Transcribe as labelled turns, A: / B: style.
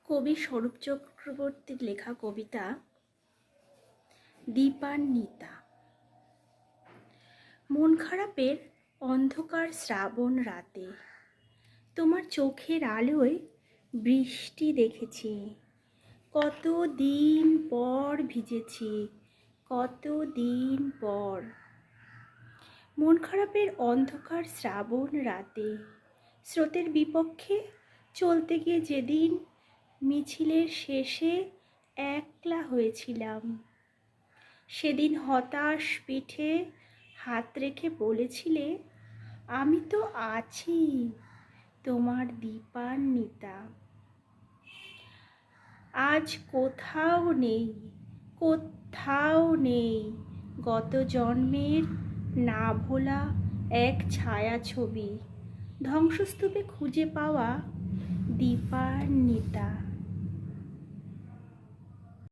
A: কবি স্বরূপ চক্রবর্তীর লেখা কবিতা দীপান্বিতা। মন খারাপের অন্ধকার শ্রাবণ রাতে তোমার চোখের আলোয় বৃষ্টি দেখেছি, কত দিন পর ভিজেছি, কত দিন পর। মন খারাপের অন্ধকার শ্রাবণ রাতে স্রোতের বিপক্ষে চলতে গিয়ে যেদিন মিছিলের শেষে একলা হয়েছিলাম, সেদিন হতাশ পিঠে হাত রেখে বলেছিলে, আমি তো আছি তোমার দীপান্বিতা। আজ কোথাও নেই, কোথাও নেই গত জন্মের না ভোলা এক ছায়াছবি, ধ্বংসস্তূপে খুঁজে পাওয়া দীপান্বিতা।